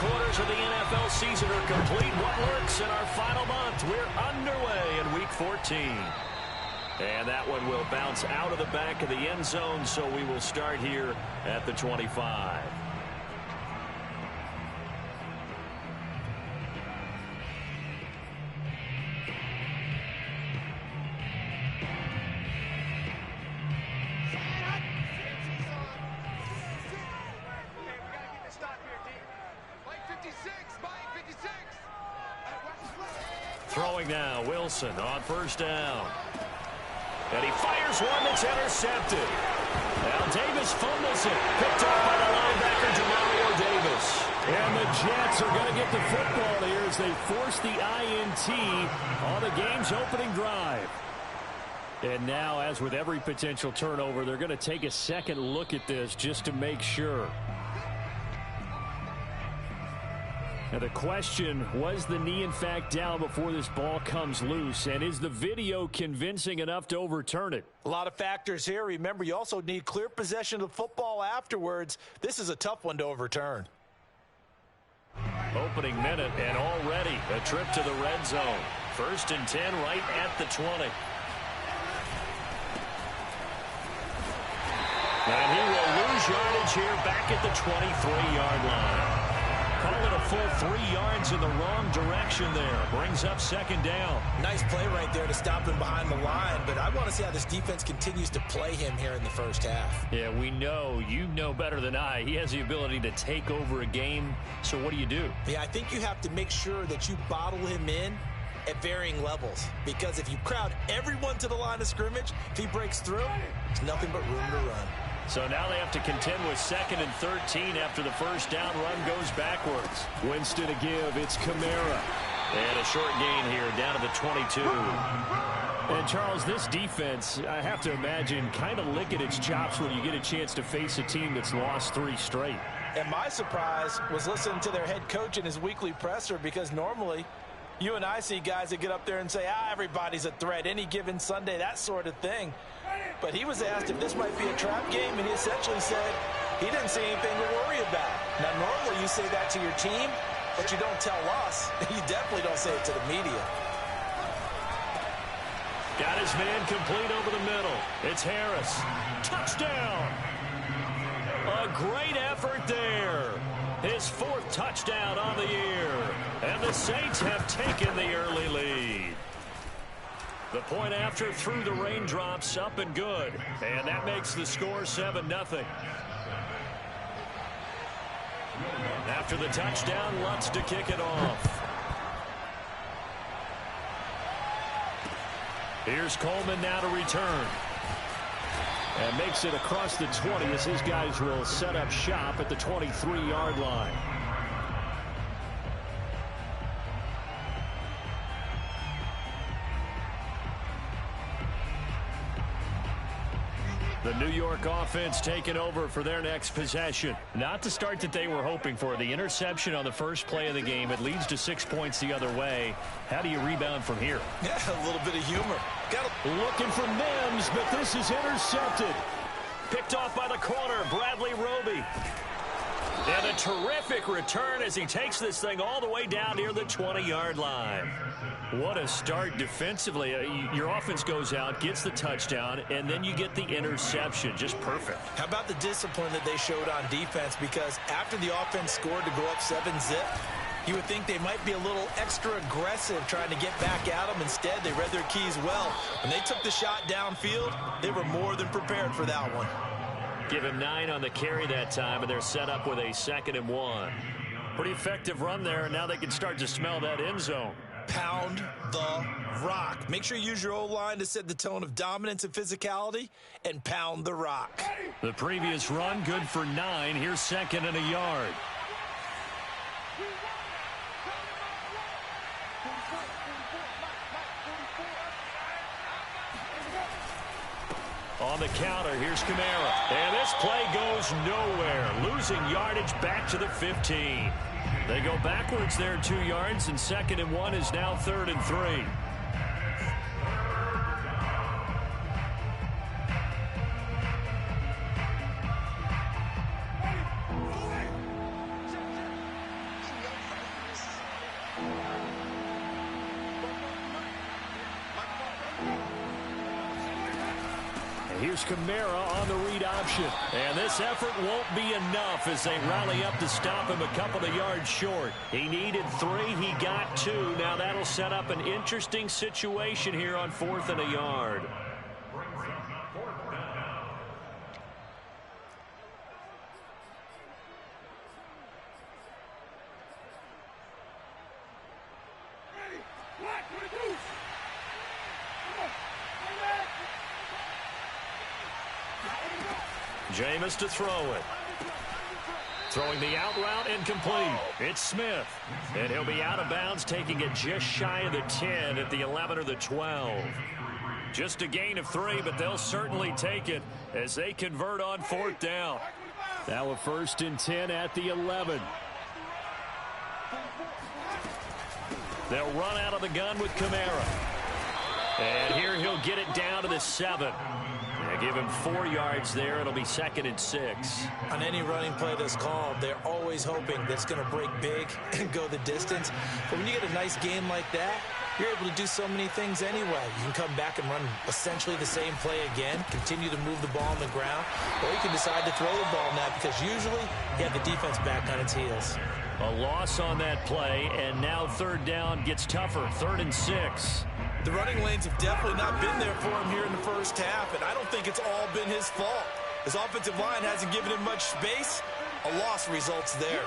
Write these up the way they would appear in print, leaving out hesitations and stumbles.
quarters of the NFL season are complete. What works in our final month? We're underway in Week 14. And that one will bounce out of the back of the end zone, so we will start here at the 25. Throwing now, Wilson on first down. And he fires one that's intercepted. Now Davis fumbles it. Picked up by the linebacker, Demario Davis. And the Jets are going to get the football here as they force the INT on the game's opening drive. And now, as with every potential turnover, they're going to take a second look at this just to make sure. Now the question, was the knee in fact down before this ball comes loose? And is the video convincing enough to overturn it? A lot of factors here. Remember, you also need clear possession of the football afterwards. This is a tough one to overturn. Opening minute, and already a trip to the red zone. 1st and 10 right at the 20. And he will lose yardage here back at the 23-yard line. Call it a full 3 yards in the wrong direction there. Brings up 2nd down. Nice play right there to stop him behind the line, but I want to see how this defense continues to play him here in the first half. Yeah, we know. You know better than I. He has the ability to take over a game, so what do you do? Yeah, I think you have to make sure that you bottle him in at varying levels, because if you crowd everyone to the line of scrimmage, if he breaks through, there's nothing but room to run. So now they have to contend with 2nd and 13 after the first down run goes backwards. Winston to give. It's Kamara. And a short gain here down to the 22. And, Charles, this defense, I have to imagine, kind of licking its chops when you get a chance to face a team that's lost 3 straight. And my surprise was listening to their head coach in his weekly presser, because normally you and I see guys that get up there and say, everybody's a threat any given Sunday, that sort of thing. But he was asked if this might be a trap game, and he essentially said he didn't see anything to worry about. Now, normally you say that to your team, but you don't tell us. You definitely don't say it to the media. Got his man complete over the middle. It's Harris. Touchdown! A great effort there. His 4th touchdown on the year. And the Saints have taken the early lead. The point after through the raindrops, up and good. And that makes the score 7-0. After the touchdown, Lutz to kick it off. Here's Coleman now to return. And makes it across the 20 as his guys will set up shop at the 23-yard line. The New York offense taking over for their next possession. Not the start that they were hoping for. The interception on the first play of the game. It leads to 6 points the other way. How do you rebound from here? Yeah, a little bit of humor. Looking for Mims, but this is intercepted. Picked off by the corner, Bradley Roby. And a terrific return as he takes this thing all the way down near the 20-yard line. What a start defensively. Your offense goes out, gets the touchdown, and then you get the interception. Just perfect. How about the discipline that they showed on defense? Because after the offense scored to go up 7-zip, you would think they might be a little extra aggressive trying to get back at them. Instead, they read their keys well. When they took the shot downfield, they were more than prepared for that one. Give him 9 on the carry that time, and they're set up with a 2nd and 1. Pretty effective run there, and now they can start to smell that end zone. Pound the rock. Make sure you use your O-line to set the tone of dominance and physicality, and pound the rock. The previous run, good for 9. Here's 2nd and a yard. On the counter, here's Kamara. And this play goes nowhere. Losing yardage back to the 15. They go backwards there 2 yards, and 2nd and 1 is now 3rd and 3. Here's Kamara on the read option. And this effort won't be enough as they rally up to stop him a couple of yards short. He needed 3. He got 2. Now that'll set up an interesting situation here on 4th and a yard. Jameis to throw it. Throwing the out route incomplete. It's Smith. And he'll be out of bounds, taking it just shy of the 10 at the 11 or the 12. Just a gain of 3, but they'll certainly take it as they convert on 4th down. Now a 1st and 10 at the 11. They'll run out of the gun with Kamara. And here he'll get it down to the 7. Give him 4 yards there. It'll be 2nd and 6. On any running play that's called, they're always hoping that it's going to break big and go the distance. But when you get a nice game like that, you're able to do so many things anyway. You can come back and run essentially the same play again, continue to move the ball on the ground, or you can decide to throw the ball now because usually you have the defense back on its heels. A loss on that play, and now 3rd down gets tougher. 3rd and 6. The running lanes have definitely not been there for him here in the first half, and I don't think it's all been his fault. His offensive line hasn't given him much space. A loss results there.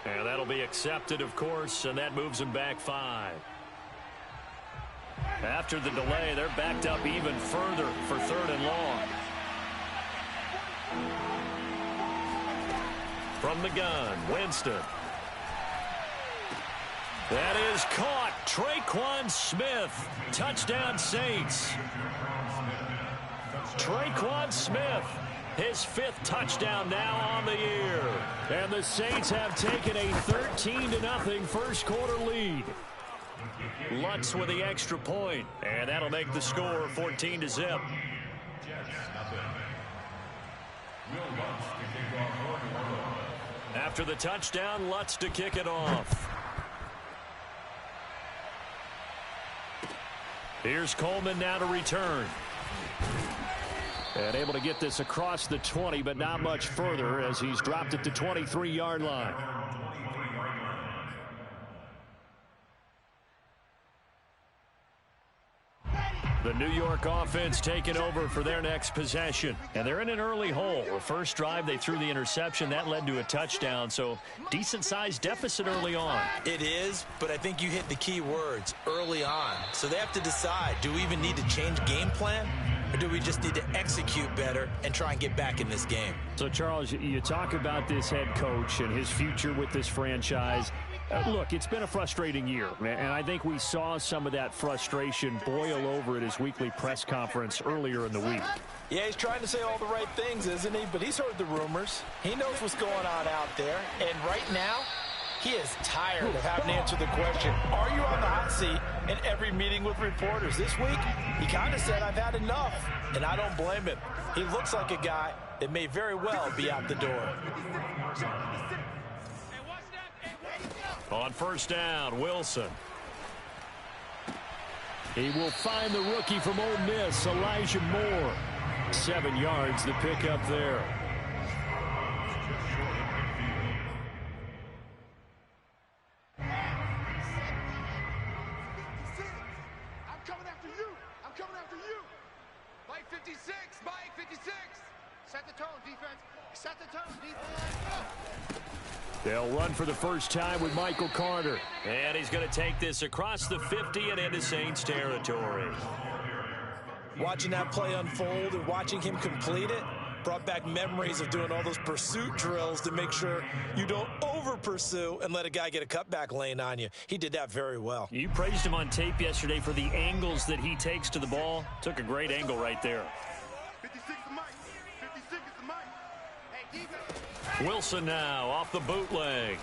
And that'll be accepted, of course, and that moves him back 5. After the delay, they're backed up even further for 3rd and long. From the gun, Winston. That is caught. Traquan Smith. Touchdown, Saints. Traquan Smith. His 5th touchdown now on the year. And the Saints have taken a 13-0 first quarter lead. Lutz with the extra point, and that'll make the score 14-0. After the touchdown, Lutz to kick it off. Here's Coleman now to return. And able to get this across the 20, but not much further as he's dropped it to 23-yard line. The New York offense taking over for their next possession. And they're in an early hole. The first drive, they threw the interception. That led to a touchdown. So decent-sized deficit early on. It is, but I think you hit the key words, early on. So they have to decide, do we even need to change game plan? Or do we just need to execute better and try and get back in this game? So, Charles, you talk about this head coach and his future with this franchise. Look, it's been a frustrating year, and I think we saw some of that frustration boil over at his weekly press conference earlier in the week. Yeah, he's trying to say all the right things, isn't he? But he's heard the rumors. He knows what's going on out there. And right now, he is tired of having to answer the question, are you on the hot seat in every meeting with reporters? This week, he kind of said, I've had enough. And I don't blame him. He looks like a guy that may very well be out the door. On first down, Wilson. He will find the rookie from Ole Miss, Elijah Moore. 7 yards, the pickup there. I'm coming after you. I'm coming after you. Mike 56, Mike 56. Set the tone, defense. Set the tone, defense. Go. They'll run for the first time with Michael Carter. And he's going to take this across the 50 and into Saints territory. Watching that play unfold and watching him complete it brought back memories of doing all those pursuit drills to make sure you don't over-pursue and let a guy get a cutback lane on you. He did that very well. You praised him on tape yesterday for the angles that he takes to the ball. Took a great angle right there. 56 is Mike. 56 is the Mike. Hey, defense. Wilson now off the bootleg.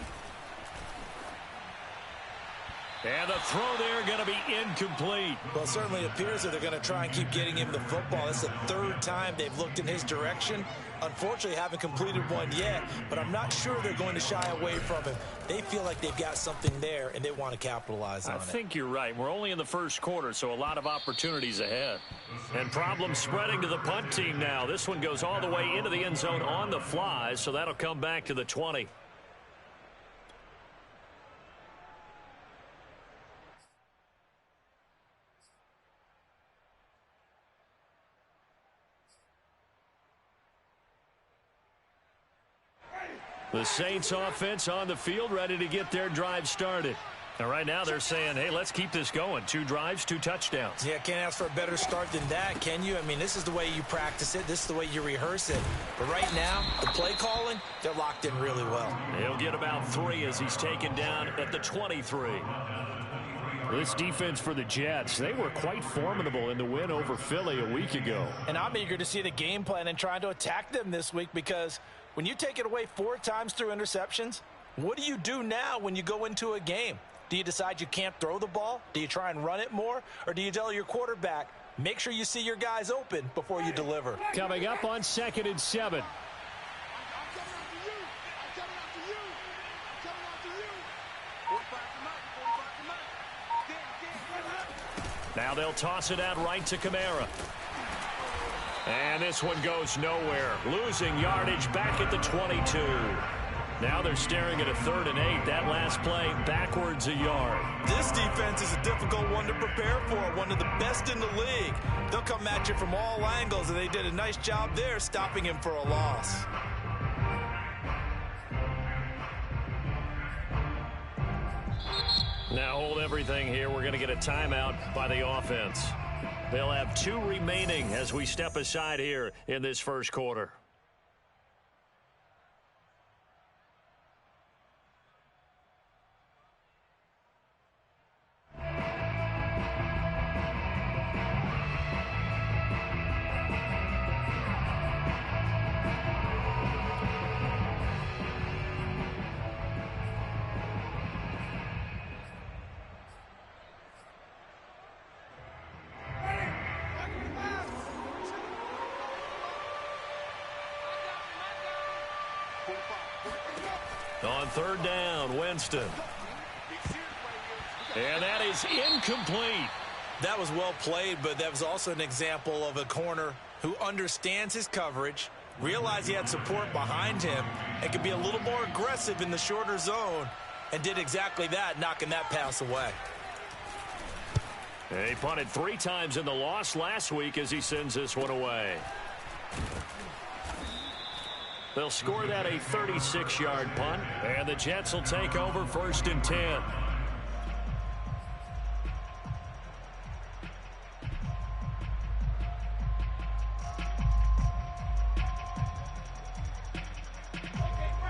And the throw there going to be incomplete. Well, it certainly appears that they're going to try and keep getting him the football. That's the third time they've looked in his direction. Unfortunately, haven't completed one yet, but I'm not sure they're going to shy away from him. They feel like they've got something there, and they want to capitalize on it. I think you're right. We're only in the first quarter, so a lot of opportunities ahead. And problems spreading to the punt team now. This one goes all the way into the end zone on the fly, so that'll come back to the 20. The Saints offense on the field, ready to get their drive started. And right now they're saying, hey, let's keep this going. 2 drives, 2 touchdowns. Yeah, can't ask for a better start than that, can you? I mean, this is the way you practice it. This is the way you rehearse it. But right now, the play calling, they're locked in really well. He'll get about 3 as he's taken down at the 23. This defense for the Jets, they were quite formidable in the win over Philly a week ago. And I'm eager to see the game plan and trying to attack them this week, because when you take it away 4 times through interceptions, what do you do now when you go into a game? Do you decide you can't throw the ball? Do you try and run it more? Or do you tell your quarterback, make sure you see your guys open before you deliver? Coming up on 2nd and 7. Now they'll toss it out right to Kamara. And this one goes nowhere. Losing yardage back at the 22. Now they're staring at a 3rd and 8. That last play backwards a yard. This defense is a difficult one to prepare for. One of the best in the league. They'll come at you from all angles, and they did a nice job there stopping him for a loss. Now hold everything here. We're going to get a timeout by the offense. They'll have 2 remaining as we step aside here in this first quarter. On 3rd down, Winston. And that is incomplete. That was well played, but that was also an example of a corner who understands his coverage, realized he had support behind him, and could be a little more aggressive in the shorter zone, and did exactly that, knocking that pass away. He punted 3 times in the loss last week as he sends this one away. They'll score that a 36-yard punt, and the Jets will take over 1st and 10.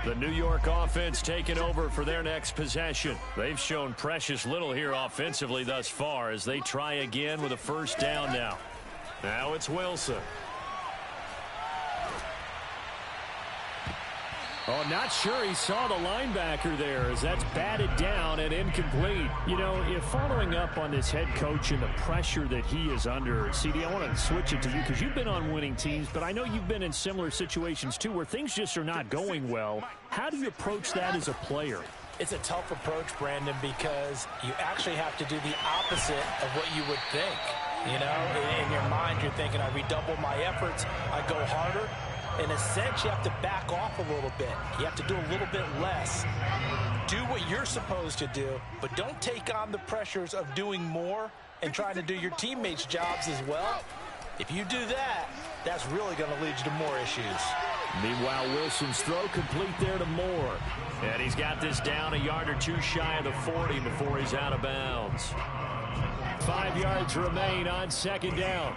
The New York offense taking over for their next possession. They've shown precious little here offensively thus far as they try again with a 1st down now. Now it's Wilson. Oh, not sure he saw the linebacker there as that's batted down and incomplete. You know, if following up on this head coach and the pressure that he is under, CD, I want to switch it to you because you've been on winning teams, but I know you've been in similar situations too where things just are not going well. How do you approach that as a player? It's a tough approach, Brandon, because you actually have to do the opposite of what you would think. You know, in your mind, you're thinking, I redouble my efforts, I go harder. In a sense, you have to back off a little bit. You have to do a little bit less. Do what you're supposed to do, but don't take on the pressures of doing more and trying to do your teammates' jobs as well. If you do that, that's really going to lead you to more issues. Meanwhile, Wilson's throw complete there to Moore. And he's got this down a yard or 2 shy of the 40 before he's out of bounds. 5 yards remain on 2nd down.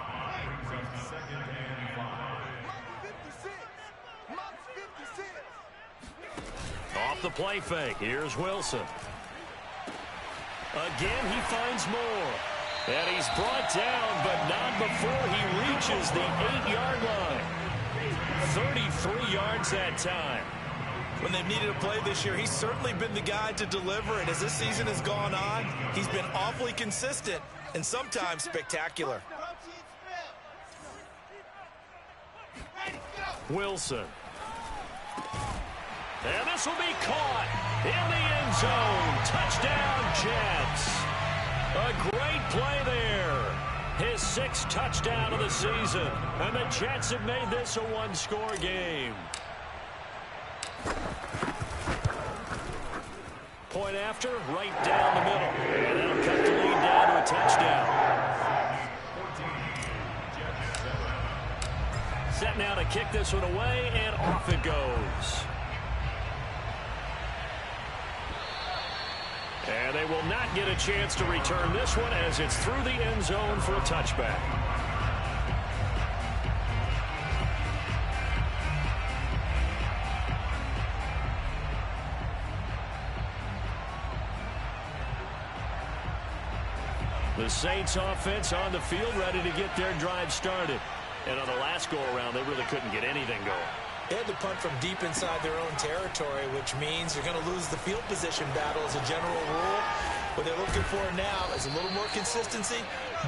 Off the play fake. Here's Wilson. Again, he finds Moore. And he's brought down, but not before he reaches the 8-yard line. 33 yards that time. when they've needed a play this year. He's certainly been the guy to deliver, and as this season has gone on, he's been awfully consistent and sometimes spectacular. Wilson. And this will be caught in the end zone. Touchdown, Jets. A great play there. His 6th touchdown of the season. And the Jets have made this a one-score game. Point after, right down the middle. And that'll cut the lead down to a touchdown. Set now to kick this one away, and off it goes. And they will not get a chance to return this one as it's through the end zone for a touchback. The Saints offense on the field ready to get their drive started. And on the last go-around, they really couldn't get anything going. They had to punt from deep inside their own territory, which means you're going to lose the field position battle as a general rule. What they're looking for now is a little more consistency,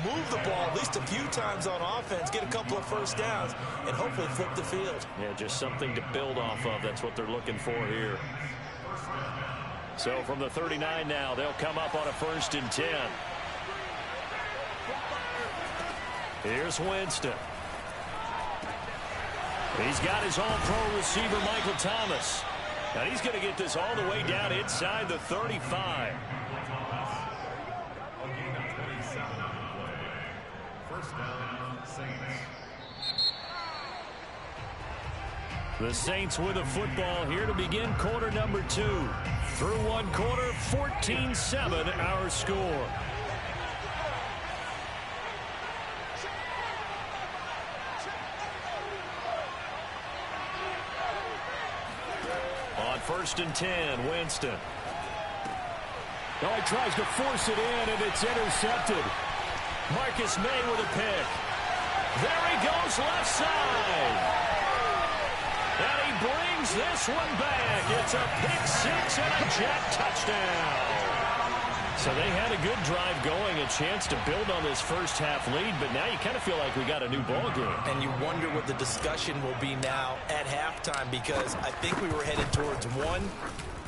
move the ball at least a few times on offense, get a couple of first downs, and hopefully flip the field. Yeah, just something to build off of. That's what they're looking for here. So from the 39 now, they'll come up on a 1st and 10. Here's Winston. He's got his all-pro receiver, Michael Thomas. And he's going to get this all the way down inside the 35. The Saints with a football here to begin quarter number 2. Through one quarter, 14-7 our score. On 1st and 10, Winston. Oh, he tries to force it in, and it's intercepted. Marcus May with a pick. There he goes left side. And he brings this one back. It's a pick 6 and a Jet touchdown. So they had a good drive going, a chance to build on this first half lead, but now you kind of feel like we got a new ball game. And you wonder what the discussion will be now at halftime, because I think we were headed towards one.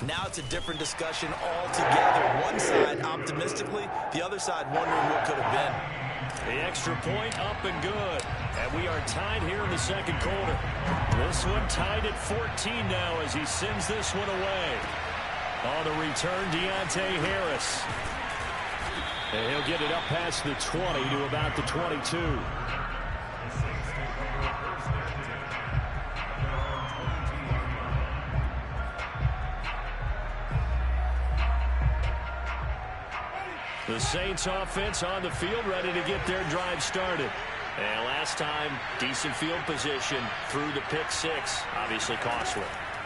Now it's a different discussion altogether. One side optimistically, the other side wondering what could have been. The extra point up and good. And we are tied here in the second quarter. This one tied at 14 now as he sends this one away. On the return, Deontay Harris. And he'll get it up past the 20 to about the 22. The Saints offense on the field ready to get their drive started. And last time, decent field position through the pick 6. Obviously costly.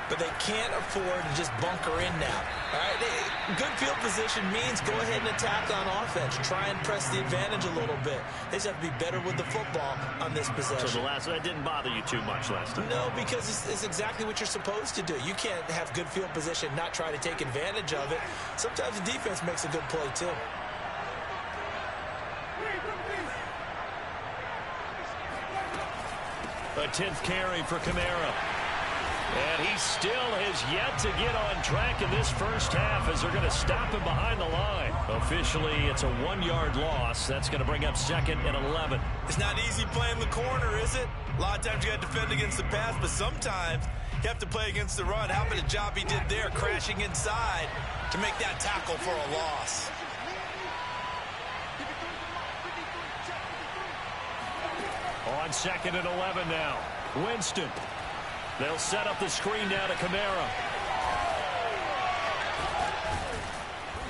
But they can't afford to just bunker in now. All right? Good field position means go ahead and attack on offense. Try and press the advantage a little bit. They just have to be better with the football on this possession. So that didn't bother you too much last time? No, because it's exactly what you're supposed to do. You can't have good field position, not try to take advantage of it. Sometimes the defense makes a good play, too. A 10th carry for Kamara. And he still has yet to get on track in this first half as they're going to stop him behind the line. Officially, it's a 1-yard loss. That's going to bring up 2nd and 11. It's not easy playing the corner, is it? A lot of times you got to defend against the pass, but sometimes you have to play against the run. How about the job he did there, crashing inside to make that tackle for a loss? On 2nd and 11 now. Winston. They'll set up the screen now to Kamara.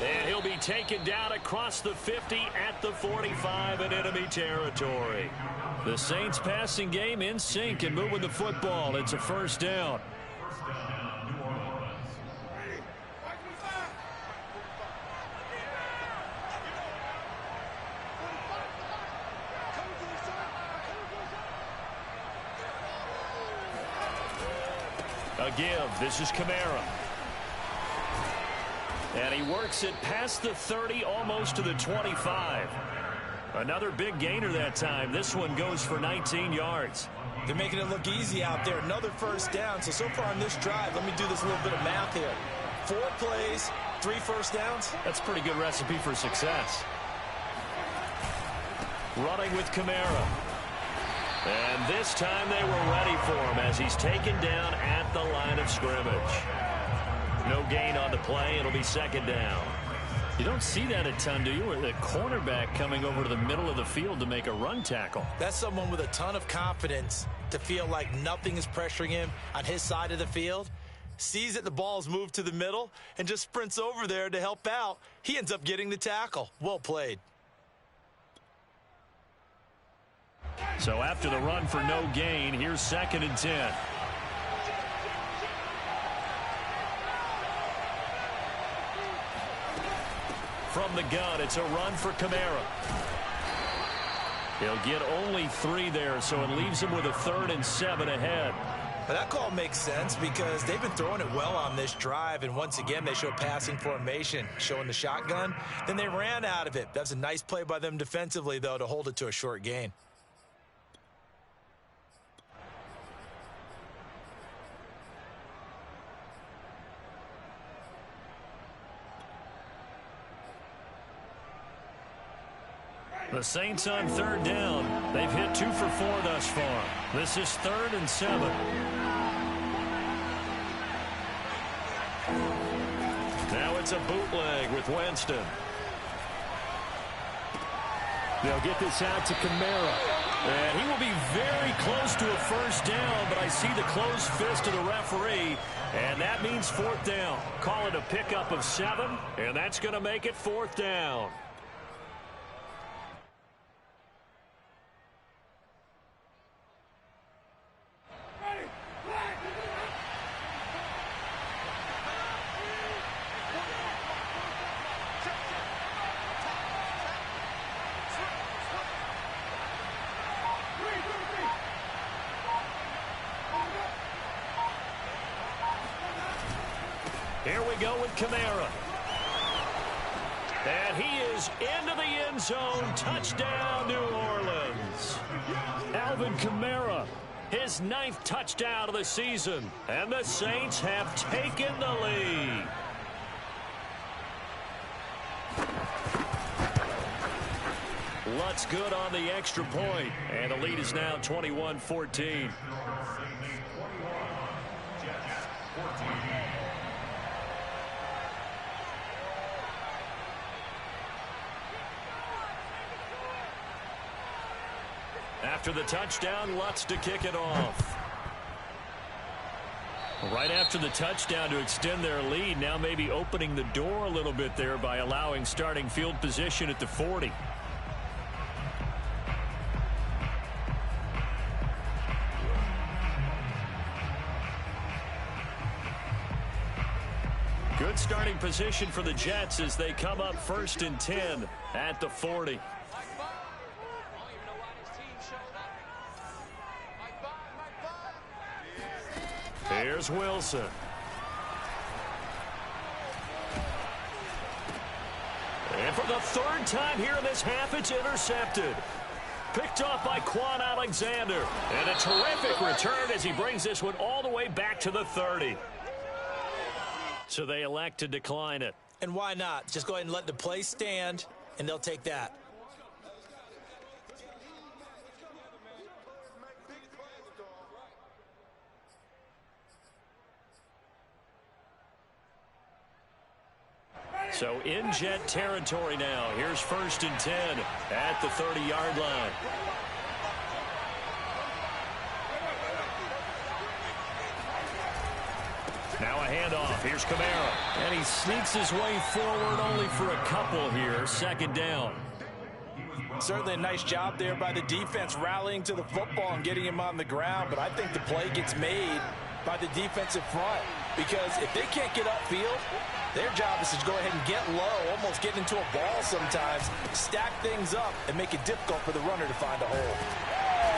And he'll be taken down across the 50 at the 45 in enemy territory. The Saints passing game in sync and moving the football. It's a first down. A give. This is Kamara. And he works it past the 30, almost to the 25. Another big gainer that time. This one goes for 19 yards. They're making it look easy out there. Another first down. So far on this drive, let me do this little bit of math here. 4 plays, 3 first downs. That's a pretty good recipe for success. Running with Kamara. And this time they were ready for him as he's taken down at the line of scrimmage. No gain on the play. It'll be second down. You don't see that a ton, do you? Or the cornerback coming over to the middle of the field to make a run tackle. That's someone with a ton of confidence to feel like nothing is pressuring him on his side of the field. Sees that the ball's moved to the middle and just sprints over there to help out. He ends up getting the tackle. Well played. So after the run for no gain, here's 2nd and 10. From the gun, it's a run for Kamara. He'll get only 3 there, so it leaves him with a 3rd and 7 ahead. But that call makes sense because they've been throwing it well on this drive, and once again they show passing formation, showing the shotgun. Then they ran out of it. That's a nice play by them defensively, though, to hold it to a short gain. The Saints on 3rd down. They've hit 2 for 4 thus far. This is 3rd and 7. Now it's a bootleg with Winston. They'll get this out to Kamara. And he will be very close to a first down, but I see the closed fist of the referee, and that means 4th down. Call it a pickup of 7, and that's going to make it 4th down. Here we go with Kamara. And he is into the end zone. Touchdown, New Orleans. Alvin Kamara, his 9th touchdown of the season. And the Saints have taken the lead. Lutz good on the extra point. And the lead is now 21-14. After the touchdown, Lutz to kick it off. Right after the touchdown to extend their lead, now maybe opening the door a little bit there by allowing starting field position at the 40. Good starting position for the Jets as they come up 1st and 10 at the 40. Here's Wilson. And for the 3rd time here in this half, it's intercepted. Picked off by Quan Alexander. And a terrific return as he brings this one all the way back to the 30. So they elect to decline it. And why not? Just go ahead and let the play stand, and they'll take that. So in Jet territory now. Here's 1st and 10 at the 30-yard line. Now a handoff. Here's Kamara. And he sneaks his way forward only for a couple here. 2nd down. Certainly a nice job there by the defense rallying to the football and getting him on the ground. But I think the play gets made by the defensive front. Because if they can't get upfield, their job is to go ahead and get low, almost get into a ball sometimes, stack things up, and make it difficult for the runner to find a hole.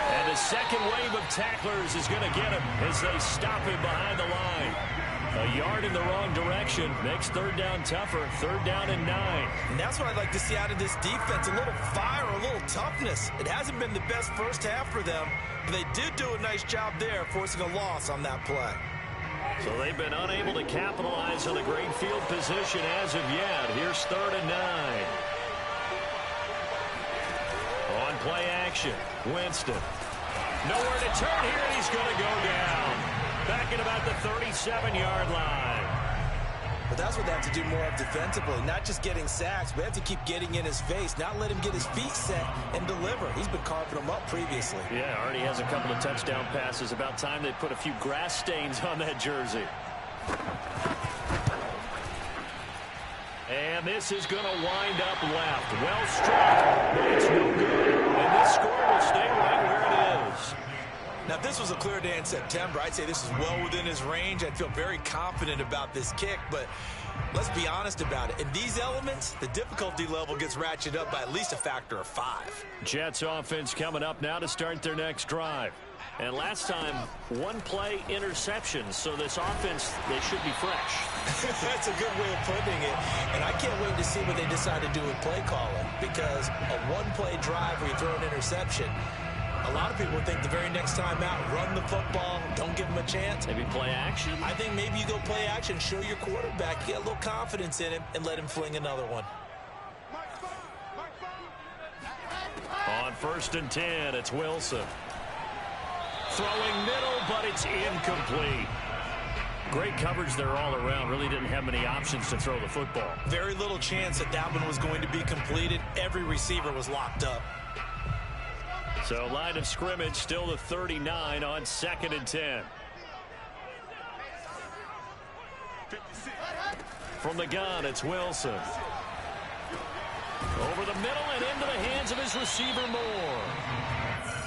And the second wave of tacklers is going to get him as they stop him behind the line. A yard in the wrong direction makes third down tougher. Third down and 9. And that's what I'd like to see out of this defense. A little fire, a little toughness. It hasn't been the best first half for them, but they did do a nice job there, forcing a loss on that play. So they've been unable to capitalize on the great field position as of yet. Here's third and 9. On play action, Winston. Nowhere to turn here, and he's going to go down. Back at about the 37-yard line. But that's what they have to do more of defensively, not just getting sacks. We have to keep getting in his face, not let him get his feet set and deliver. He's been carving them up previously. Yeah, already has a couple of touchdown passes. About time they put a few grass stains on that jersey. And this is going to wind up left. Well struck, but it's no good. And this score will stay right where it is. Now, if this was a clear day in September, I'd say this is well within his range. I'd feel very confident about this kick, but let's be honest about it. In these elements, the difficulty level gets ratcheted up by at least a factor of 5. Jets offense coming up now to start their next drive. And last time, one play interceptions, so this offense, they should be fresh. That's a good way of putting it. And I can't wait to see what they decide to do with play calling, because a one-play drive where you throw an interception, a lot of people think the very next time out, run the football, don't give him a chance. Maybe play action? I think maybe you go play action, show your quarterback, get a little confidence in him, and let him fling another one. On first and 10, it's Wilson. Throwing middle, but it's incomplete. Great coverage there all around. Really didn't have many options to throw the football. Very little chance that that one was going to be completed. Every receiver was locked up. So line of scrimmage still the 39 on second and 10. From the gun, it's Wilson. Over the middle and into the hands of his receiver Moore.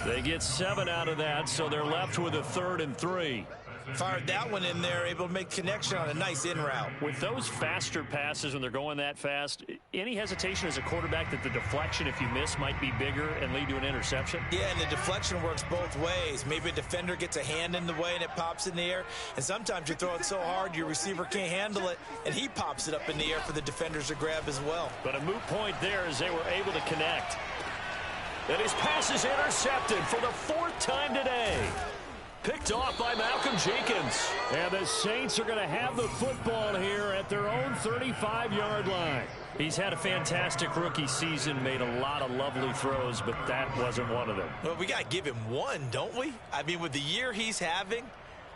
They get 7 out of that, so they're left with a 3rd and 3. Fired that one in there, able to make connection on a nice in route. With those faster passes when they're going that fast, any hesitation as a quarterback that the deflection, if you miss, might be bigger and lead to an interception? Yeah, and the deflection works both ways. Maybe a defender gets a hand in the way and it pops in the air. And sometimes you throw it so hard your receiver can't handle it, and he pops it up in the air for the defenders to grab as well. But a moot point there as they were able to connect. And his pass is intercepted for the 4th time today. Picked off by Malcolm Jenkins. And the Saints are going to have the football here at their own 35-yard line. He's had a fantastic rookie season, made a lot of lovely throws, but that wasn't one of them. Well, we got to give him one, don't we? I mean, with the year he's having,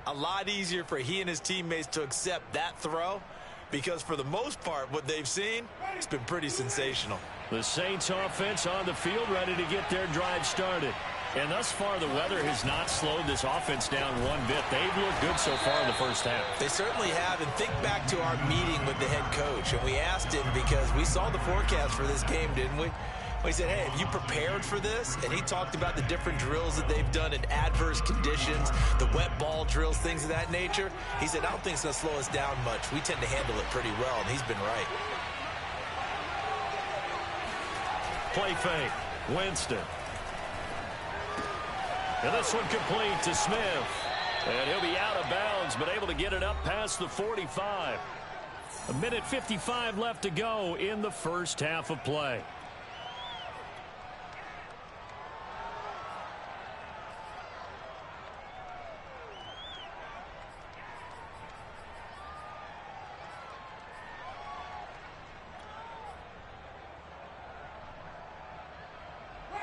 a lot easier for he and his teammates to accept that throw, because for the most part, what they've seen, it's been pretty sensational. The Saints offense on the field, ready to get their drive started. And thus far, the weather has not slowed this offense down one bit. They've looked good so far in the first half. They certainly have. And think back to our meeting with the head coach. And we asked him, because we saw the forecast for this game, didn't we? We said, hey, have you prepared for this? And he talked about the different drills that they've done in adverse conditions, the wet ball drills, things of that nature. He said, I don't think it's going to slow us down much. We tend to handle it pretty well, and he's been right. Play fake. Winston. And this one complete to Smith. And he'll be out of bounds, but able to get it up past the 45. 1:55 left to go in the first half of play.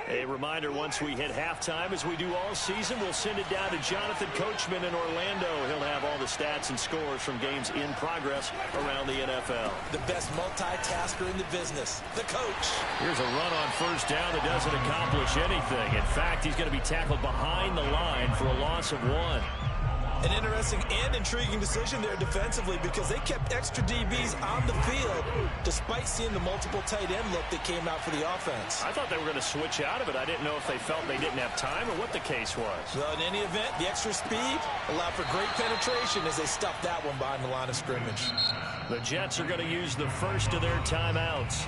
A reminder, once we hit halftime, as we do all season, we'll send it down to Jonathan Coachman in Orlando. He'll have all the stats and scores from games in progress around the NFL. The best multitasker in the business, the coach. Here's a run on first down that doesn't accomplish anything. In fact, he's going to be tackled behind the line for a loss of 1. An interesting and intriguing decision there defensively, because they kept extra DBs on the field despite seeing the multiple tight end look that came out for the offense. I thought they were going to switch out of it. I didn't know if they felt they didn't have time or what the case was. Well, in any event, the extra speed allowed for great penetration as they stuffed that one behind the line of scrimmage. The Jets are going to use the first of their timeouts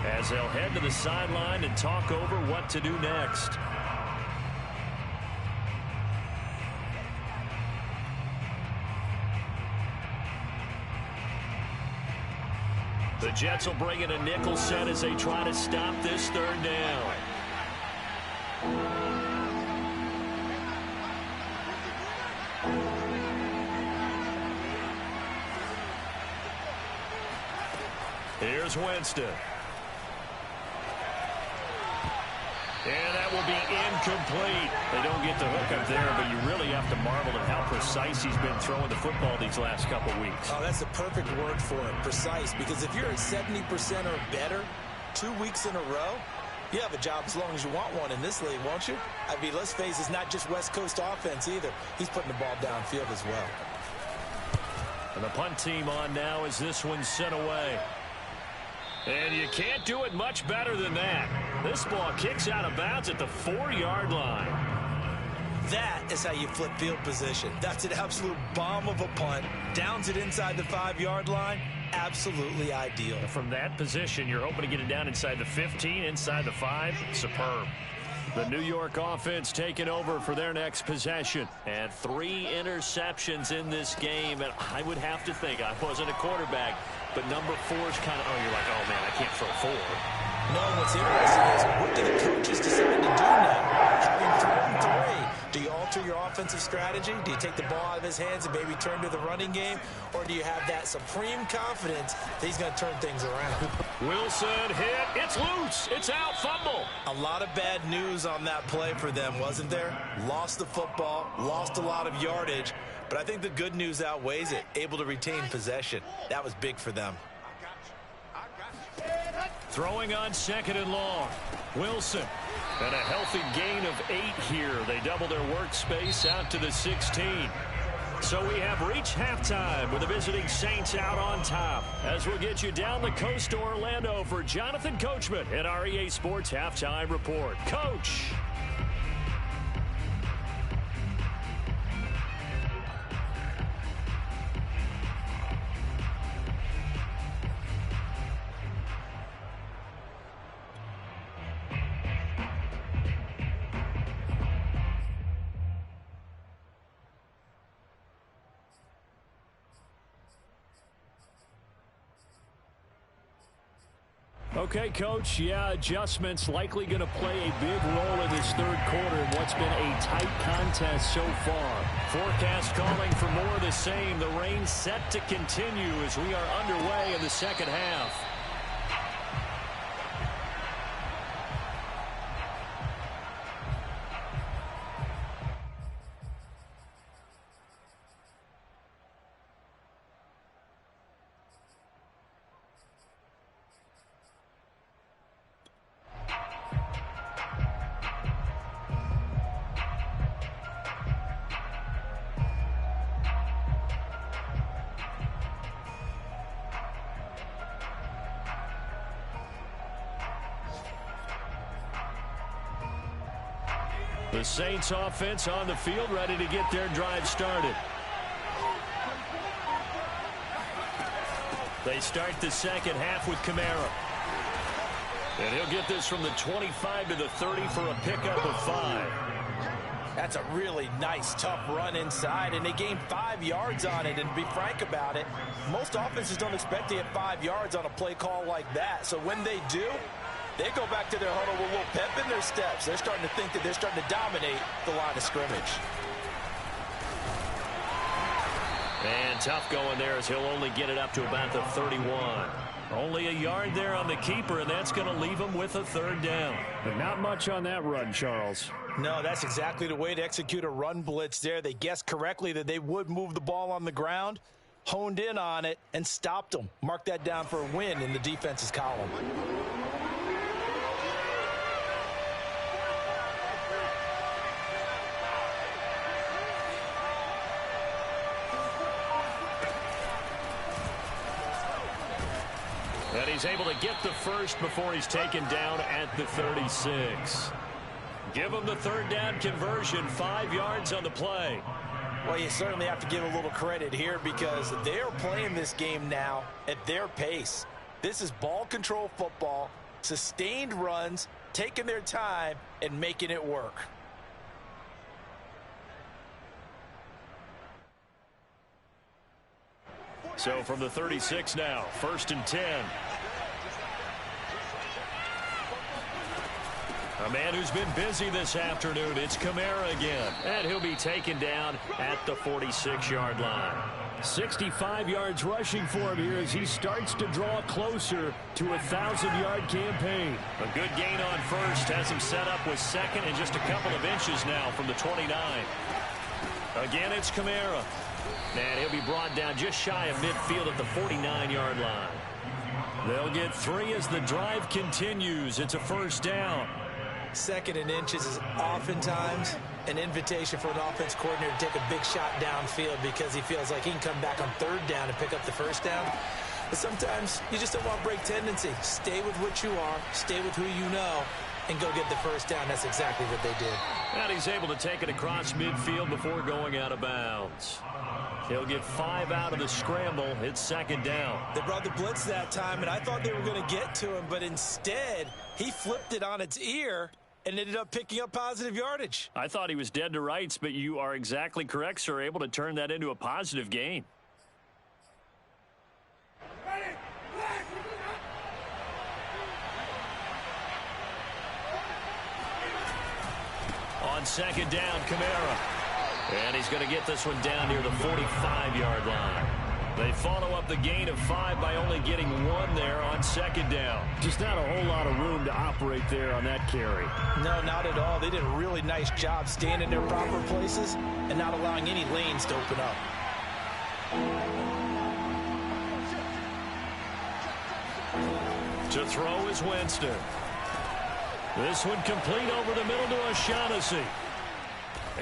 as they'll head to the sideline and talk over what to do next. The Jets will bring in a nickel set as they try to stop this third down. Here's Winston. And that will be incomplete. They don't get the hook up there, but you really have to marvel at how precise he's been throwing the football these last couple weeks. Oh, that's the perfect word for it, precise. Because if you're at 70% or better 2 weeks in a row, you have a job as long as you want one in this league, won't you? I mean, let's face it, it's not just West Coast offense either. He's putting the ball downfield as well. And the punt team on now as this one's sent away. And you can't do it much better than that. This ball kicks out of bounds at the 4-yard line. That is how you flip field position. That's an absolute bomb of a punt. Downs it inside the 5-yard line. Absolutely ideal. From that position, you're hoping to get it down inside the 15, inside the 5. Superb. The New York offense taking over for their next possession. And 3 interceptions in this game. And I would have to think, I wasn't a quarterback, but number 4 is kind of, oh, you're like, oh, man, I can't throw 4. No, what's interesting is what do the coaches decide to do now? Having thrown 3, do you alter your offensive strategy? Do you take the ball out of his hands and maybe turn to the running game? Or do you have that supreme confidence that he's going to turn things around? Wilson hit. It's loose. It's out. Fumble. A lot of bad news on that play for them, wasn't there? Lost the football, lost a lot of yardage. But I think the good news outweighs it. Able to retain possession. That was big for them. Throwing on 2nd and long. Wilson. And a healthy gain of 8 here. They double their workspace out to the 16. So we have reached halftime with the visiting Saints out on top. As we'll get you down the coast to Orlando for Jonathan Coachman at our EA Sports Halftime Report. Coach. Okay, Coach, yeah, adjustments likely going to play a big role in this third quarter in what's been a tight contest so far. Forecast calling for more of the same. The rain set to continue as we are underway in the second half. The Saints offense on the field, ready to get their drive started. They start the second half with Kamara. And he'll get this from the 25 to the 30 for a pickup of 5. That's a really nice, tough run inside, and they gained 5 yards on it. And to be frank about it, most offenses don't expect to get 5 yards on a play call like that. So when they do, they go back to their huddle with a little pep in their steps. They're starting to think that they're starting to dominate the line of scrimmage. And tough going there as he'll only get it up to about the 31. Only a yard there on the keeper, and that's going to leave him with a third down. But not much on that run, Charles. No, that's exactly the way to execute a run blitz there. They guessed correctly that they would move the ball on the ground, honed in on it, and stopped them. Mark that down for a win in the defense's column. And he's able to get the first before he's taken down at the 36. Give him the third down conversion, 5 yards on the play. Well, you certainly have to give a little credit here because they are playing this game now at their pace. This is ball control football, sustained runs, taking their time, and making it work. So from the 36 now, 1st and 10. A man who's been busy this afternoon, it's Kamara again. And he'll be taken down at the 46-yard line. 65 yards rushing for him here as he starts to draw closer to a 1,000-yard campaign. A good gain on first has him set up with second and just a couple of inches now from the 29. Again, it's Kamara. And he'll be brought down just shy of midfield at the 49-yard line. They'll get 3 as the drive continues. It's a 1st down. 2nd and inches is oftentimes an invitation for an offense coordinator to take a big shot downfield because he feels like he can come back on 3rd down and pick up the 1st down. But sometimes you just don't want break tendency. Stay with what you are, stay with who you know, and go get the 1st down. That's exactly what they did. And he's able to take it across midfield before going out of bounds. He'll get 5 out of the scramble. It's 2nd down. They brought the blitz that time, and I thought they were going to get to him, but instead he flipped it on its ear and ended up picking up positive yardage. I thought he was dead to rights, but you are exactly correct, sir. Able to turn that into a positive gain. On 2nd down, Kamara. And he's going to get this one down near the 45-yard line. They follow up the gain of 5 by only getting 1 there on 2nd down. Just not a whole lot of room to operate there on that carry. No, not at all. They did a really nice job staying in their proper places and not allowing any lanes to open up. To throw is Winston. This one complete over the middle to O'Shaughnessy.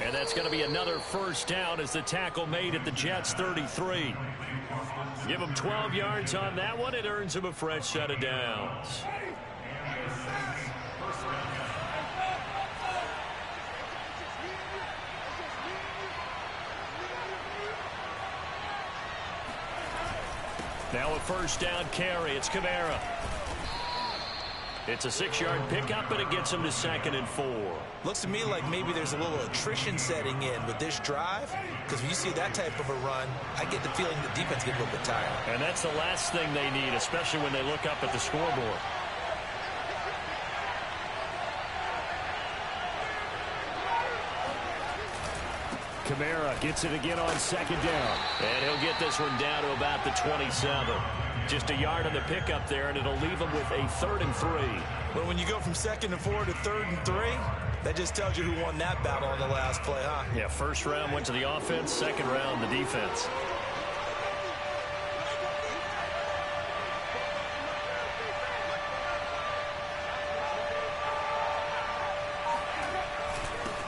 And that's going to be another 1st down as the tackle made at the Jets' 33. Give him 12 yards on that one. It earns him a fresh set of downs. Now a 1st down carry. It's Kamara. It's a 6-yard pickup, and it gets him to 2nd and 4. Looks to me like maybe there's a little attrition setting in with this drive, because when you see that type of a run, I get the feeling the defense gets a little bit tired. And that's the last thing they need, especially when they look up at the scoreboard. Kamara gets it again on 2nd down. And he'll get this one down to about the 27. Just a yard on the pickup there, and it'll leave him with a 3rd and 3. But when you go from 2nd and 4 to 3rd and 3, that just tells you who won that battle on the last play, huh? Yeah, 1st round went to the offense, 2nd round the defense.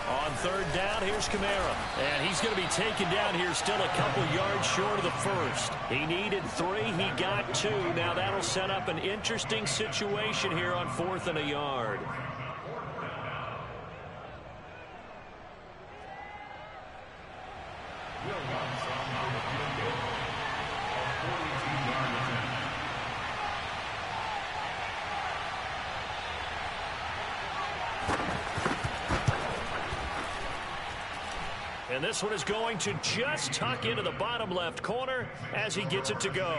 On 3rd down, here's Kamara. And he's going to be taken down here still a couple yards short of the 1st. He needed 3. He got 2. Now that'll set up an interesting situation here on 4th and a yard. And this one is going to just tuck into the bottom left corner as he gets it to go.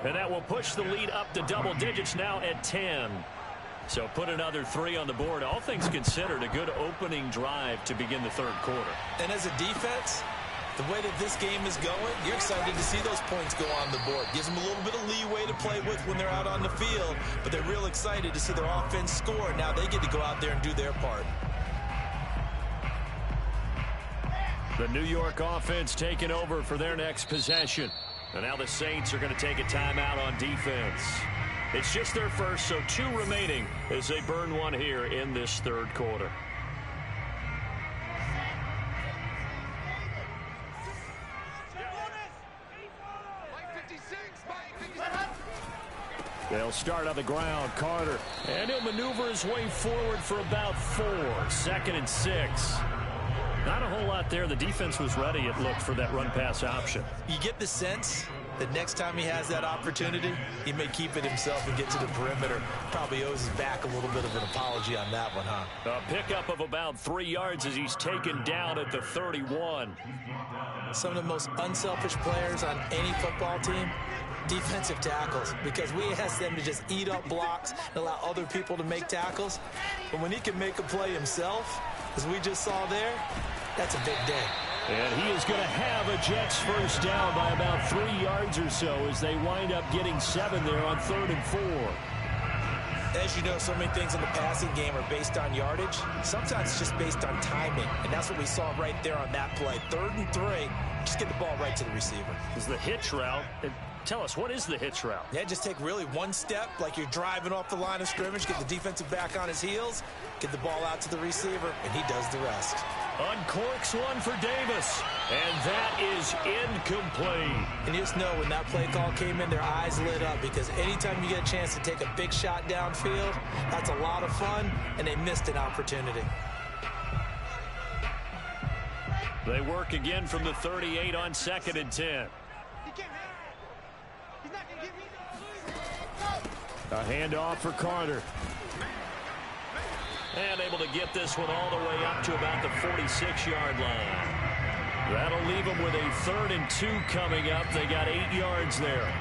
And that will push the lead up to double digits now at 10. So put another 3 on the board. All things considered, a good opening drive to begin the 3rd quarter. And as a defense, the way that this game is going, you're excited to see those points go on the board. Gives them a little bit of leeway to play with when they're out on the field, but they're real excited to see their offense score. Now they get to go out there and do their part. The New York offense taking over for their next possession. And now the Saints are going to take a timeout on defense. It's just their first, so 2 remaining as they burn 1 here in this 3rd quarter. They'll start on the ground. Carter. And he'll maneuver his way forward for about 4. 2nd and 6. Not a whole lot there. The defense was ready, it looked, for that run-pass option. You get the sense The next time he has that opportunity, he may keep it himself and get to the perimeter. Probably owes his back a little bit of an apology on that one, huh? A pickup of about 3 yards as he's taken down at the 31. Some of the most unselfish players on any football team, defensive tackles, because we ask them to just eat up blocks and allow other people to make tackles. But when he can make a play himself, as we just saw there, that's a big day. And he is going to have a Jets first down by about 3 yards or so as they wind up getting 7 there on 3rd and 4. As you know, so many things in the passing game are based on yardage. Sometimes it's just based on timing, and that's what we saw right there on that play. 3rd and 3, just get the ball right to the receiver. Is the hitch route. Tell us, what is the hitch route? Yeah, just take really one step, like you're driving off the line of scrimmage, get the defensive back on his heels, get the ball out to the receiver, and he does the rest. Uncorks one for Davis, and that is incomplete. And you just know when that play call came in, their eyes lit up, because anytime you get a chance to take a big shot downfield, that's a lot of fun, and they missed an opportunity. They work again from the 38 on 2nd and 10. A handoff for Carter. And able to get this one all the way up to about the 46-yard line. That'll leave them with a 3rd and 2 coming up. They got 8 yards there.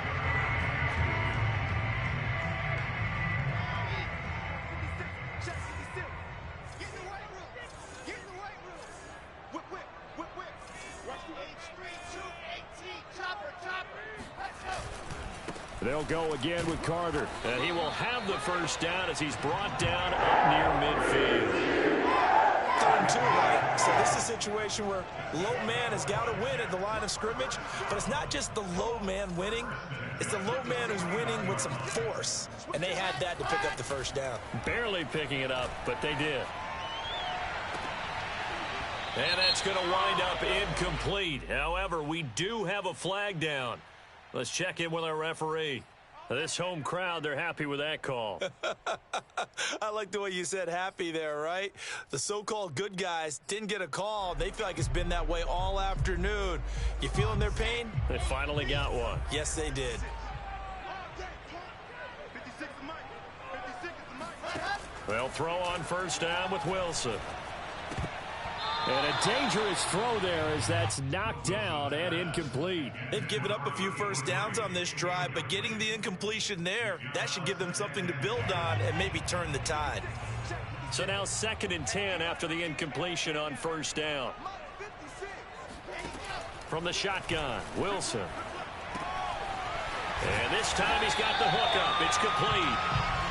They'll go again with Carter. And he will have the first down as he's brought down up near midfield. 3rd and 2, right? So this is a situation where low man has got to win at the line of scrimmage, but it's not just the low man winning. It's the low man who's winning with some force, and they had that to pick up the first down. Barely picking it up, but they did. And that's going to wind up incomplete. However, we do have a flag down. Let's check in with our referee. This home crowd, they're happy with that call. I like the way you said happy there, right? The so-called good guys didn't get a call. They feel like it's been that way all afternoon. You feeling their pain? They finally got one. Yes, they did. They'll throw on first down with Wilson. And a dangerous throw there as that's knocked down and incomplete. They've given up a few first downs on this drive, but getting the incompletion there, that should give them something to build on and maybe turn the tide. So now 2nd and 10 after the incompletion on first down. From the shotgun, Wilson. And this time he's got the hook up. It's complete.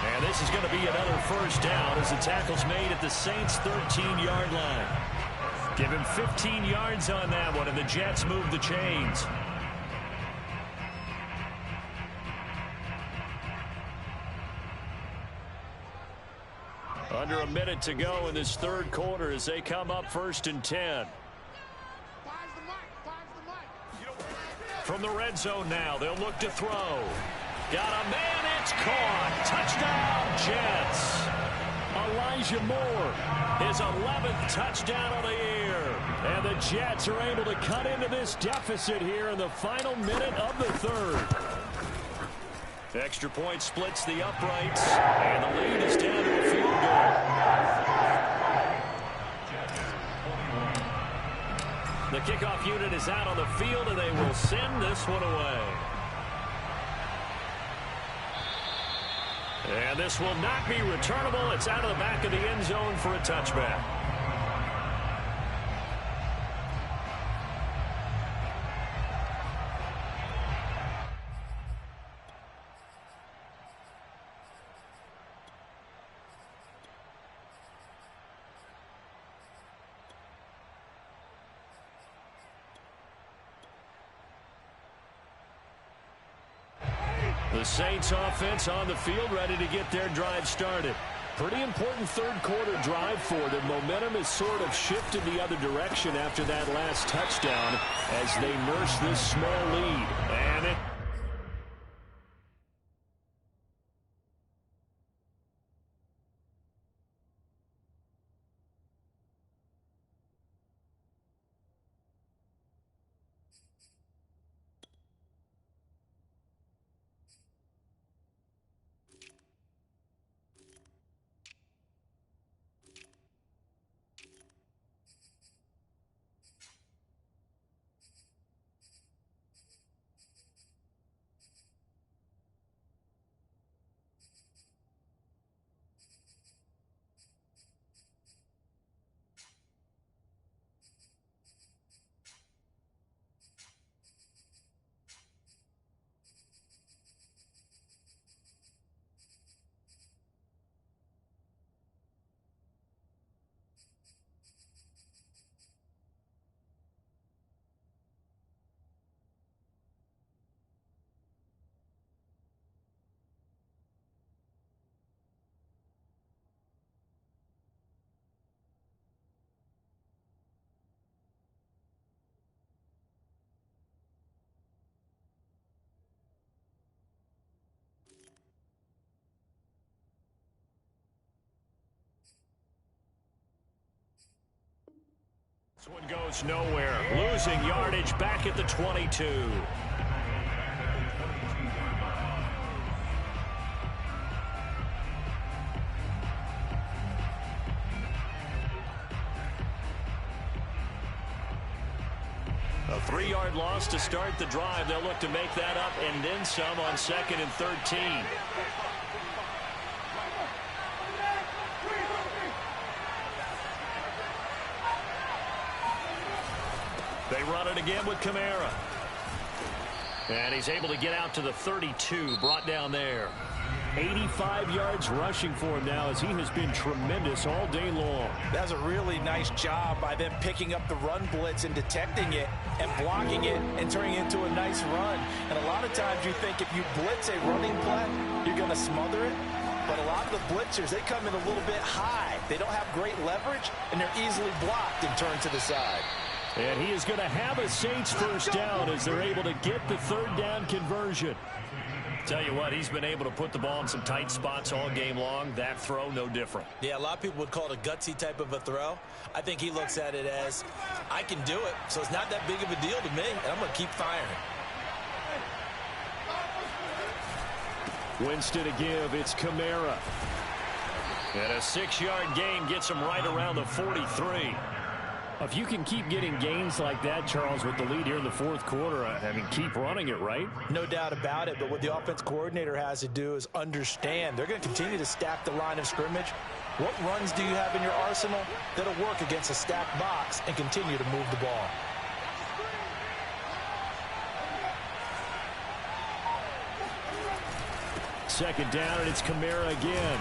And this is going to be another first down as the tackle's made at the Saints' 13-yard line. Give him 15 yards on that one, and the Jets move the chains. Under a minute to go in this 3rd quarter as they come up 1st and 10. From the red zone now, they'll look to throw. Got a man, it's caught. Touchdown, Jets. Elijah Moore, his 11th touchdown of the year. And the Jets are able to cut into this deficit here in the final minute of the 3rd. Extra point splits the uprights, and the lead is down to a field goal. The kickoff unit is out on the field, and they will send this one away. And this will not be returnable. It's out of the back of the end zone for a touchback. The Saints offense on the field, ready to get their drive started. Pretty important 3rd quarter drive for them. Momentum has sort of shifted the other direction after that last touchdown as they nurse this small lead. And it This one goes nowhere. Losing yardage back at the 22. A 3-yard loss to start the drive. They'll look to make that up and then some on 2nd and 13. They run it again with Kamara. And he's able to get out to the 32, brought down there. 85 yards rushing for him now as he has been tremendous all day long. That's a really nice job by them picking up the run blitz and detecting it and blocking it and turning it into a nice run. And a lot of times you think if you blitz a running play, you're going to smother it. But a lot of the blitzers, they come in a little bit high. They don't have great leverage, and they're easily blocked and turned to the side. And he is going to have a Saints first down as they're able to get the 3rd down conversion. Tell you what, he's been able to put the ball in some tight spots all game long. That throw, no different. Yeah, a lot of people would call it a gutsy type of a throw. I think he looks at it as, I can do it, so it's not that big of a deal to me, and I'm going to keep firing. Winston to give, it's Kamara. And a 6-yard gain gets him right around the 43. If you can keep getting gains like that, Charles, with the lead here in the 4th quarter, I mean, keep running it, right? No doubt about it, but what the offense coordinator has to do is understand they're going to continue to stack the line of scrimmage. What runs do you have in your arsenal that'll work against a stacked box and continue to move the ball? Second down, and it's Kamara again.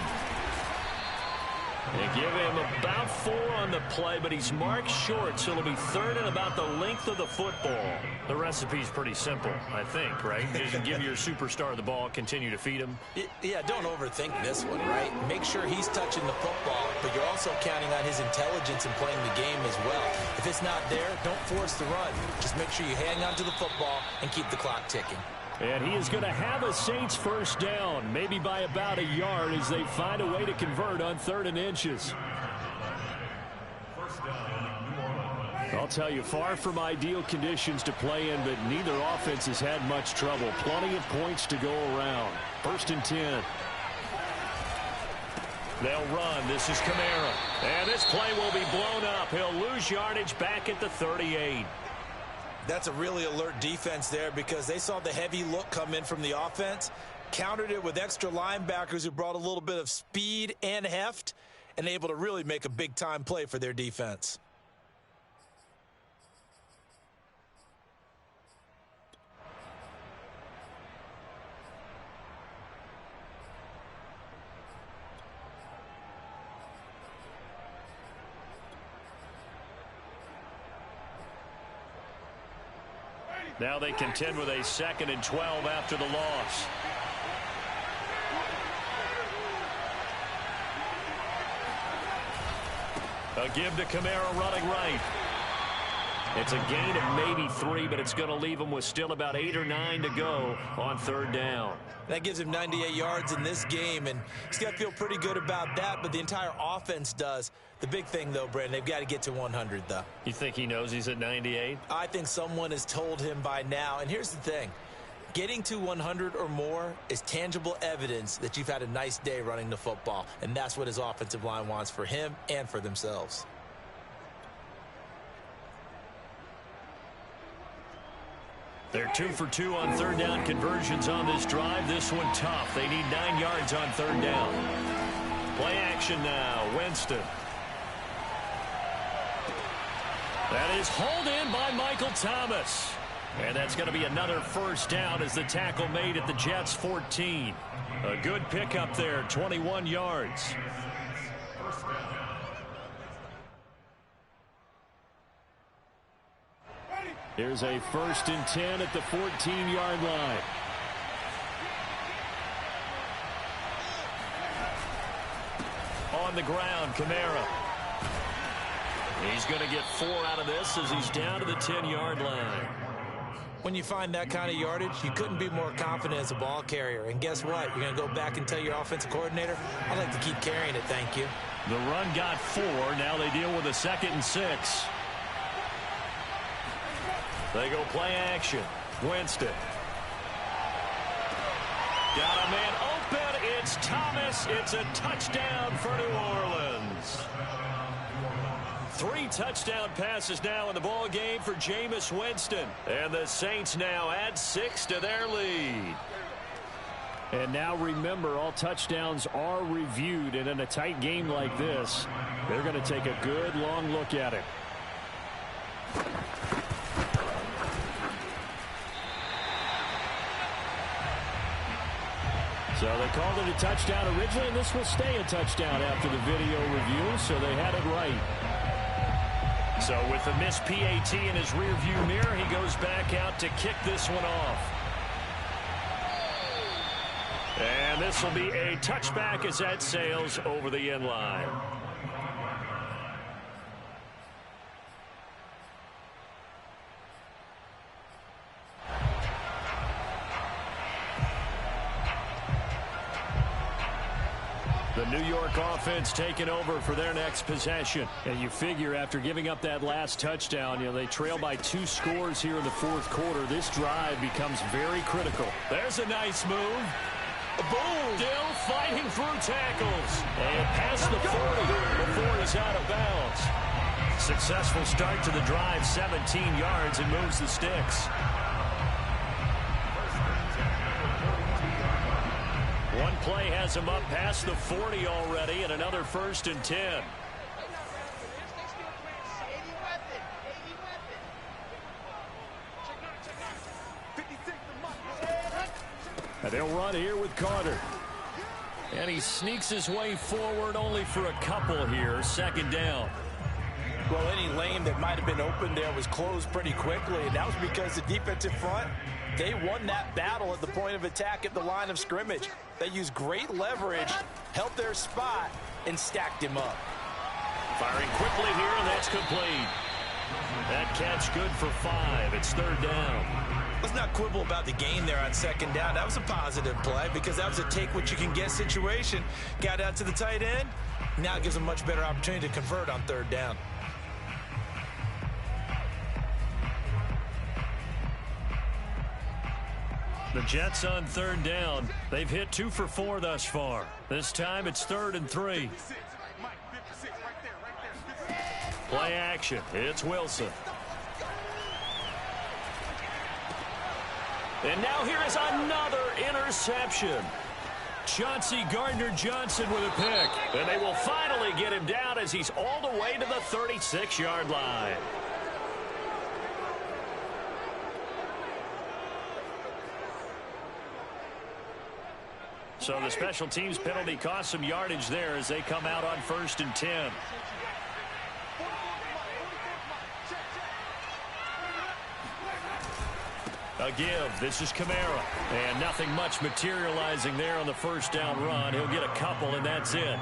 They give him about 4 on the play, but he's marked short, so it'll be 3rd and about the length of the football. The recipe's pretty simple, I think, right? Just give your superstar the ball, continue to feed him. Yeah, don't overthink this one, right? Make sure he's touching the football, but you're also counting on his intelligence in playing the game as well. If it's not there, don't force the run. Just make sure you hang on to the football and keep the clock ticking. And he is going to have a Saints first down, maybe by about a yard as they find a way to convert on 3rd and inches. I'll tell you, far from ideal conditions to play in, but neither offense has had much trouble. Plenty of points to go around. 1st and 10. They'll run. This is Kamara. And this play will be blown up. He'll lose yardage back at the 38. That's a really alert defense there because they saw the heavy look come in from the offense, countered it with extra linebackers who brought a little bit of speed and heft, and able to really make a big-time play for their defense. Now they contend with a 2nd and 12 after the loss. A give to Kamara running right. It's a gain of maybe 3, but it's going to leave him with still about 8 or 9 to go on 3rd down. That gives him 98 yards in this game, and he's got to feel pretty good about that, but the entire offense does. The big thing, though, Brandon, they've got to get to 100, though. You think he knows he's at 98? I think someone has told him by now, and here's the thing. Getting to 100 or more is tangible evidence that you've had a nice day running the football, and that's what his offensive line wants for him and for themselves. They're 2 for 2 on 3rd down conversions on this drive. This one tough. They need 9 yards on 3rd down. Play action now. Winston. That is hauled in by Michael Thomas. And that's going to be another first down as the tackle made at the Jets' 14. A good pickup there, 21 yards. Here's a 1st and 10 at the 14-yard line. On the ground, Kamara. He's going to get 4 out of this as he's down to the 10-yard line. When you find that kind of yardage, you couldn't be more confident as a ball carrier. And guess what? You're going to go back and tell your offensive coordinator, I'd like to keep carrying it, thank you. The run got 4. Now they deal with a 2nd and 6. They go play action. Winston. Got a man open. It's Thomas. It's a touchdown for New Orleans. 3 touchdown passes now in the ball game for Jameis Winston. And the Saints now add 6 to their lead. And now remember, all touchdowns are reviewed. And in a tight game like this, they're going to take a good long look at it. So they called it a touchdown originally, and this will stay a touchdown after the video review, so they had it right. So with the missed PAT in his rearview mirror, he goes back out to kick this one off. And this will be a touchback as that sails over the end line. The New York offense taking over for their next possession. And you figure after giving up that last touchdown, they trail by 2 scores here in the 4th quarter. This drive becomes very critical. There's a nice move. Boom! Still fighting through tackles. And past the 40 before he's out of bounds. Successful start to the drive, 17 yards, and moves the sticks. One play has him up past the 40 already, and another 1st and 10. And they'll run here with Carter. And he sneaks his way forward only for a couple here. 2nd down. Well, any lane that might have been open there was closed pretty quickly, and that was because the defensive front, they won that battle at the point of attack at the line of scrimmage. They used great leverage, held their spot, and stacked him up. Firing quickly here, and that's complete. That catch good for 5. It's 3rd down. Let's not quibble about the gain there on 2nd down. That was a positive play because that was a take-what-you-can-get situation. Got out to the tight end. Now it gives them a much better opportunity to convert on 3rd down. The Jets on 3rd down. They've hit 2 for 4 thus far. This time it's 3rd and 3. Play action. It's Wilson. And now here is another interception. Chauncey Gardner-Johnson with a pick. And they will finally get him down as he's all the way to the 36-yard line. So the special teams penalty cost some yardage there as they come out on 1st and 10. A give. This is Kamara. And nothing much materializing there on the 1st down run. He'll get a couple, and that's it.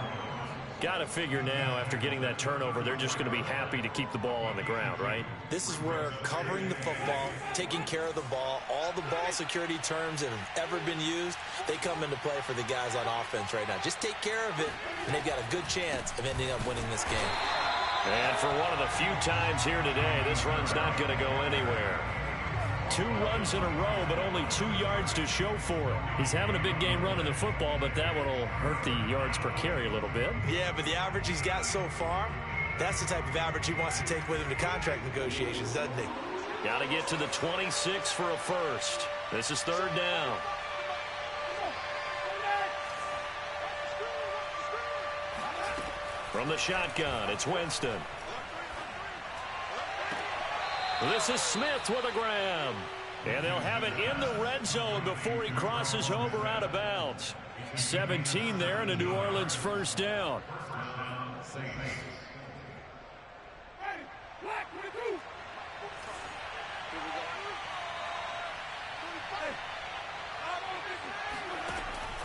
Got to figure now, after getting that turnover, they're just going to be happy to keep the ball on the ground, right? This is where covering the football, taking care of the ball, all the ball security terms that have ever been used, they come into play for the guys on offense right now. Just take care of it, and they've got a good chance of ending up winning this game. And for one of the few times here today, this run's not going to go anywhere. 2 runs in a row, but only 2 yards to show for it. He's having a big game running the football, but that one will hurt the yards per carry a little bit. Yeah, but the average he's got so far, that's the type of average he wants to take with him to contract negotiations, doesn't he? Got to get to the 26 for a 1st. This is 3rd down. From the shotgun, it's Winston. This is Smith with a grab. And they'll have it in the red zone before he crosses over out of bounds. 17 there and a New Orleans 1st down.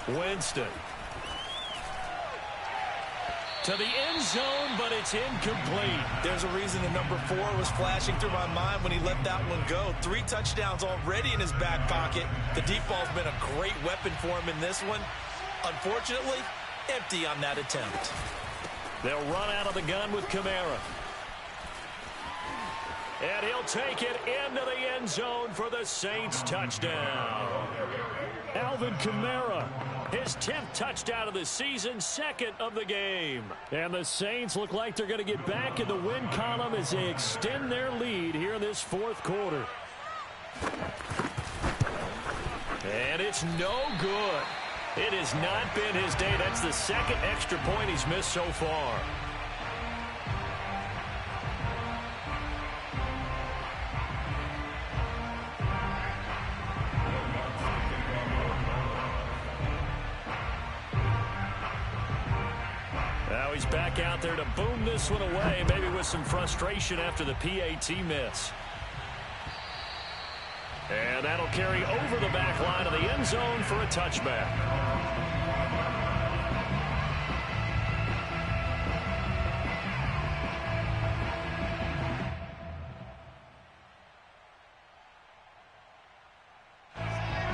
Winston. To the end zone, but it's incomplete. There's a reason the number 4 was flashing through my mind when he let that one go. 3 touchdowns already in his back pocket. The deep ball's been a great weapon for him in this one. Unfortunately, empty on that attempt. They'll run out of the gun with Kamara. And he'll take it into the end zone for the Saints touchdown. Alvin Kamara. His 10th touchdown of the season, second of the game. And the Saints look like they're going to get back in the win column as they extend their lead here in this fourth quarter. And it's no good. It has not been his day. That's the second extra point he's missed so far. Now he's back out there to boom this one away, maybe with some frustration after the PAT miss. And that'll carry over the back line of the end zone for a touchback.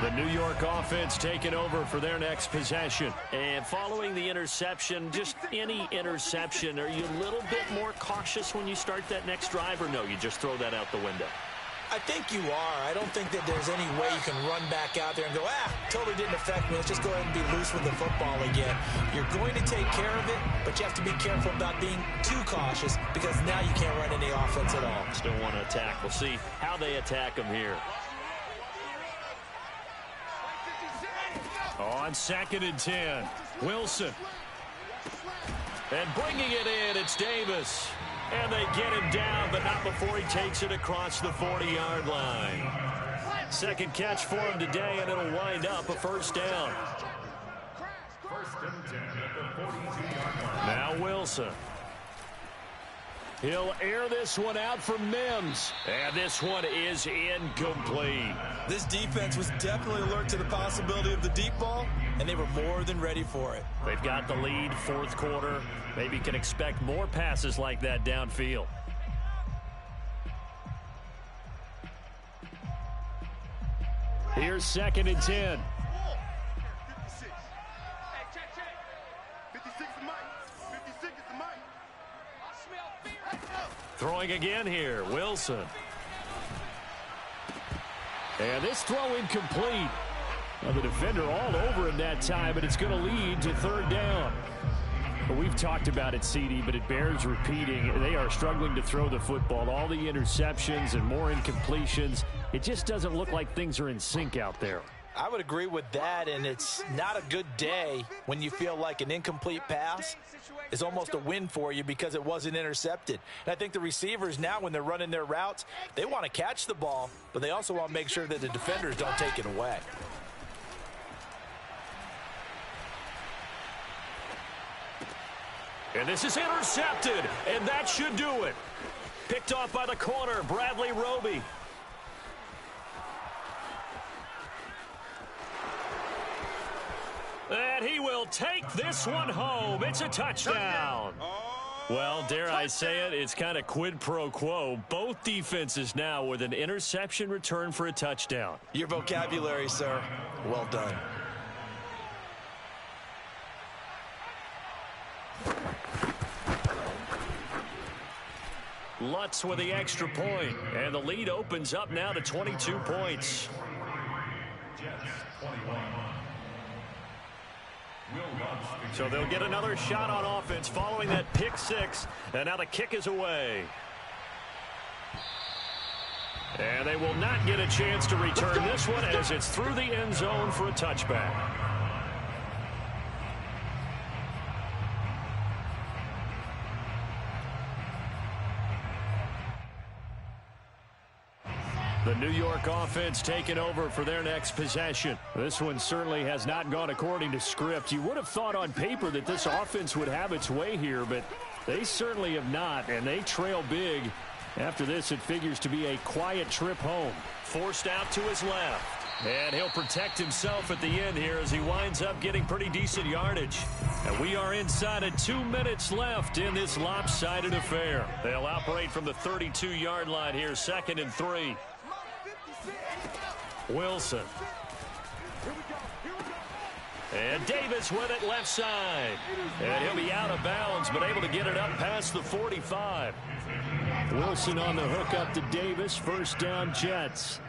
The New York offense taking over for their next possession. And following the interception, just any interception, are you a little bit more cautious when you start that next drive, or no, you just throw that out the window? I think you are. I don't think that there's any way you can run back out there and go, totally didn't affect me. Let's just go ahead and be loose with the football again. You're going to take care of it, but you have to be careful about being too cautious because now you can't run any offense at all. Still want to attack. We'll see how they attack him here. On 2nd and 10, Wilson. And bringing it in, it's Davis. And they get him down, but not before he takes it across the 40-yard line. Second catch for him today, and it'll wind up a first down. Now Wilson. He'll air this one out for Mims. And this one is incomplete. This defense was definitely alert to the possibility of the deep ball, and they were more than ready for it. They've got the lead, fourth quarter. Maybe can expect more passes like that downfield. Here's 2nd and 10. 56 is Mike. 56 is Mike. Throwing again here, Wilson. And this throw incomplete. Well, the defender all over him that time, but it's going to lead to third down. Well, we've talked about it, CD, but it bears repeating. They are struggling to throw the football. All the interceptions and more incompletions. It just doesn't look like things are in sync out there. I would agree with that, and it's not a good day when you feel like an incomplete pass is almost a win for you because it wasn't intercepted. And I think the receivers now, when they're running their routes, they want to catch the ball, but they also want to make sure that the defenders don't take it away. And this is intercepted, and that should do it. Picked off by the corner, Bradley Roby. And he will take this one home. It's a touchdown. Well, dare I say it, it's kind of quid pro quo. Both defenses now with an interception return for a touchdown. Your vocabulary, sir. Well done. Lutz with the extra point, and the lead opens up now to 22 points. So they'll get another shot on offense following that pick six, and now the kick is away. And they will not get a chance to return this one as it's through the end zone for a touchback. The New York offense taking over for their next possession. This one certainly has not gone according to script. You would have thought on paper that this offense would have its way here, but they certainly have not, and they trail big. After this, it figures to be a quiet trip home. Forced out to his left. And he'll protect himself at the end here as he winds up getting pretty decent yardage. And we are inside of 2 minutes left in this lopsided affair. They'll operate from the 32-yard line here, 2nd and 3. Wilson. And Davis with it left side. And he'll be out of bounds, but able to get it up past the 45. Wilson on the hook up to Davis. First down, Jets.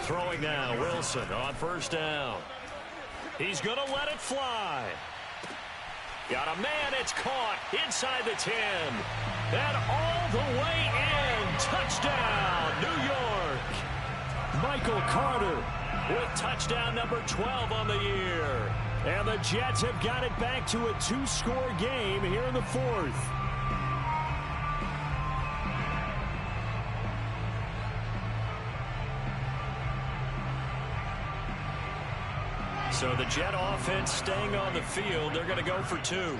Throwing now, Wilson on first down. He's going to let it fly. Got a man, it's caught inside the 10. And all the way in. Touchdown, New York. Michael Carter with touchdown number 12 on the year. And the Jets have got it back to a 2-score game here in the fourth. So the Jet offense staying on the field. They're going to go for 2.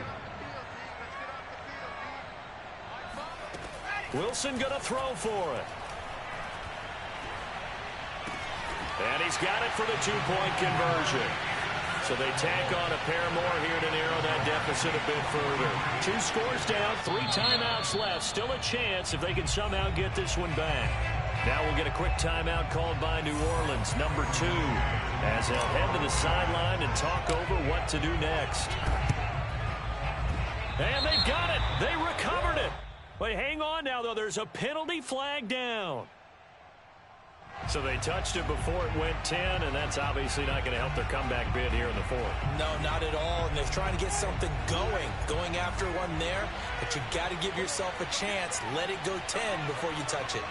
Wilson going to throw for it. And he's got it for the 2-point conversion. So they tack on a pair more here to narrow that deficit a bit further. 2 scores down, 3 timeouts left. Still a chance if they can somehow get this one back. Now we'll get a quick timeout called by New Orleans, number 2, as they'll head to the sideline and talk over what to do next. And they've got it. They recovered it. But hang on now, though. There's a penalty flag down. So they touched it before it went 10, and that's obviously not going to help their comeback bid here in the fourth. No, not at all, and they're trying to get something going after one there, but you got to give yourself a chance. Let it go 10 before you touch it.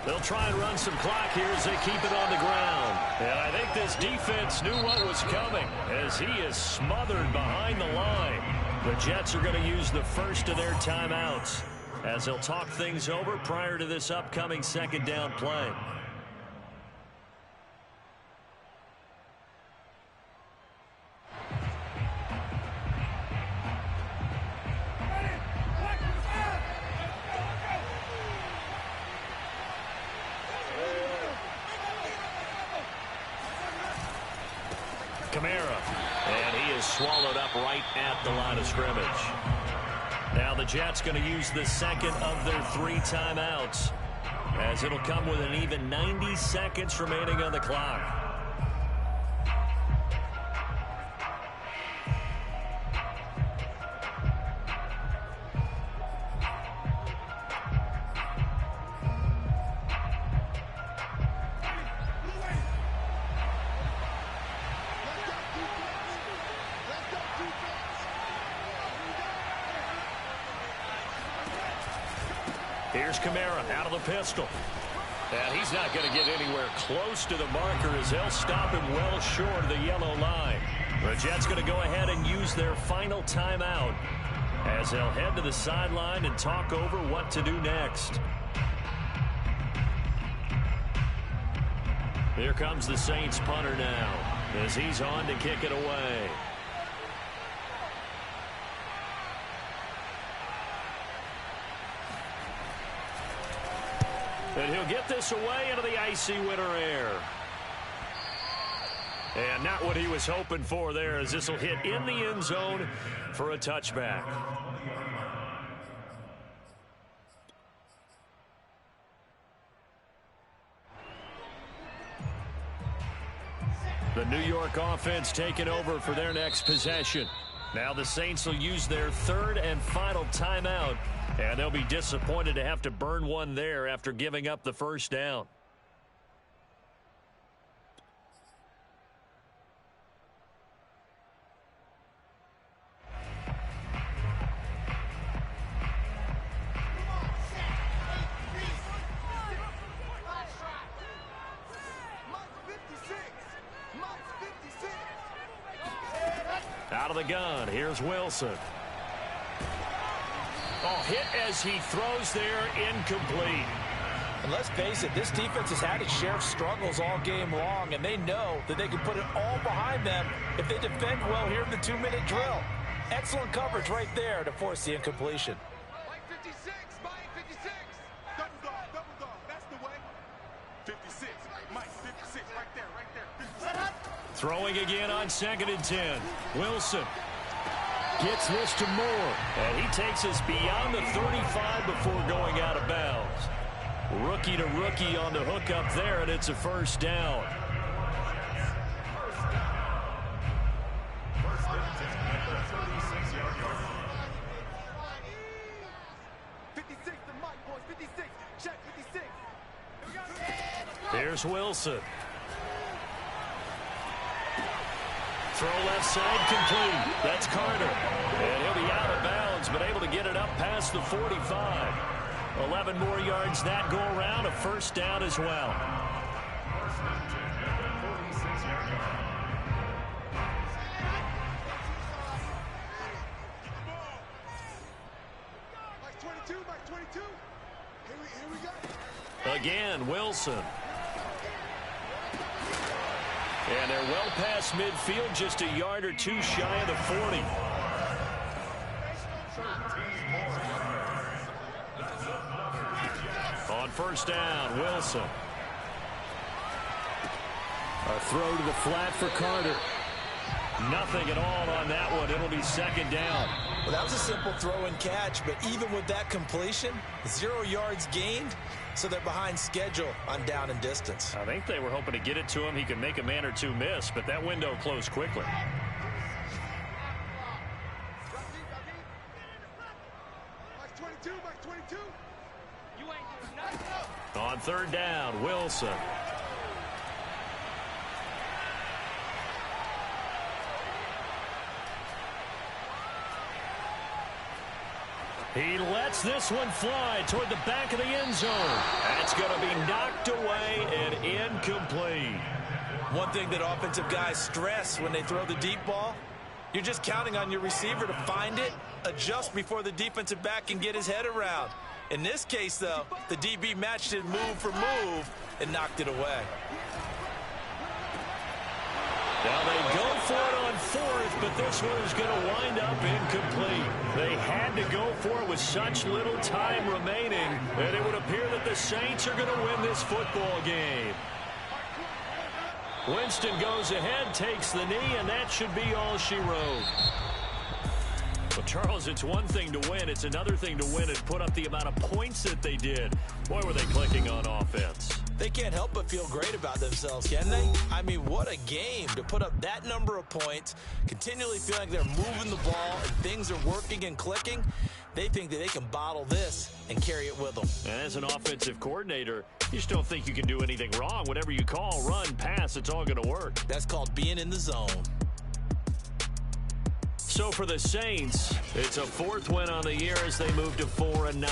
They'll try and run some clock here as they keep it on the ground. And I think this defense knew what was coming as he is smothered behind the line. The Jets are going to use the first of their timeouts as they'll talk things over prior to this upcoming second down play. Swallowed up right at the line of scrimmage. Now the Jets going to use the second of their 3 timeouts as it'll come with an even 90 seconds remaining on the clock. Here's Kamara out of the pistol. And he's not going to get anywhere close to the marker as they'll stop him well short of the yellow line. The Jets going to go ahead and use their final timeout as they'll head to the sideline and talk over what to do next. Here comes the Saints punter now as he's on to kick it away. And he'll get this away into the icy winter air. And not what he was hoping for there as this will hit in the end zone for a touchback. The New York offense taking over for their next possession. Now the Saints will use their 3rd and final timeout. And they'll be disappointed to have to burn one there after giving up the first down. Out of the gun, here's Wilson. Oh, hit as he throws there, incomplete. And let's face it, this defense has had its share of struggles all game long, and they know that they can put it all behind them if they defend well here in the 2-minute drill. Excellent coverage right there to force the incompletion. Mike 56, Mike 56. Double dog, that's the way. 56, Mike 56, right there. 56. Throwing again on 2nd and 10. Wilson gets this to Moore, and he takes us beyond the 35 before going out of bounds. Rookie to rookie on the hook up there, and it's a first down. Here's Wilson. Throw left side complete. That's Carter. And he'll be out of bounds, but able to get it up past the 45. 11 more yards that go around. A first down as well. Again, Wilson. And they're well past midfield, just a yard or two shy of the 40. On first down, Wilson. A throw to the flat for Carter. Nothing at all on that one. It'll be second down. Well, that was a simple throw and catch, but even with that completion, 0 yards gained, so they're behind schedule on down and distance. I think they were hoping to get it to him. He could make a man or two miss, but that window closed quickly. On third down, Wilson. He lets this one fly toward the back of the end zone. That's going to be knocked away and incomplete. One thing that offensive guys stress when they throw the deep ball, you're just counting on your receiver to find it, adjust before the defensive back can get his head around. In this case, though, the DB matched it move for move and knocked it away. Now they go for it on fourth, but this one is going to wind up incomplete. They had to go for it with such little time remaining, and it would appear that the Saints are going to win this football game. Winston goes ahead, takes the knee, and that should be all she wrote. Well, Charles, it's one thing to win. It's another thing to win and put up the amount of points that they did. Boy, were they clicking on offense. They can't help but feel great about themselves, can they? I mean, what a game to put up that number of points, continually feel like they're moving the ball and things are working and clicking. They think that they can bottle this and carry it with them. And as an offensive coordinator, you just don't think you can do anything wrong. Whatever you call, run, pass, it's all going to work. That's called being in the zone. So for the Saints, it's a fourth win on the year as they move to 4-9.